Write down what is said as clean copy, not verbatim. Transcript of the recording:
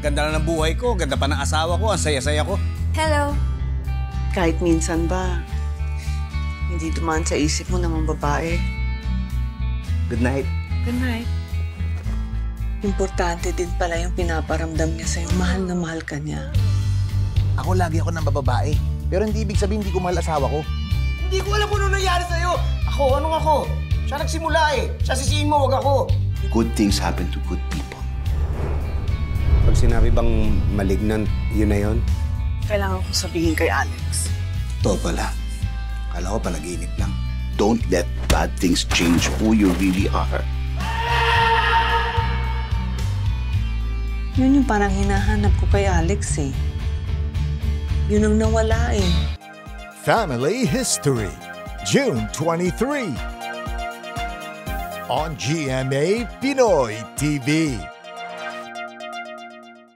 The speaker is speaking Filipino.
Ganda na ng buhay ko, ganda pa ng asawa ko, ang saya-saya ko. Hello. Kahit minsan ba, hindi dumaan sa isip mo namang babae. Good night. Good night. Importante din pala yung pinaparamdam niya sa'yo. Mahal na mahal ka niya. Ako lagi ako ng bababae. Pero hindi ibig sabihin hindi ko mahal asawa ko. Hindi ko alam kung ano nangyari sa'yo. Ako, anong ako? Siya nagsimula eh. Siya sisihin mo, wag ako. Good things happen to good people. Pag sinabi bang malignant, yun na yun? Kailangan ko sabihin kay Alex. Totoo pala. Kala ko palaginip lang. Don't let bad things change who you really are. Yun yung parang hinahanap ko kay Alex eh. Yun ang nawala eh. Family History, June 23. On GMA Pinoy TV.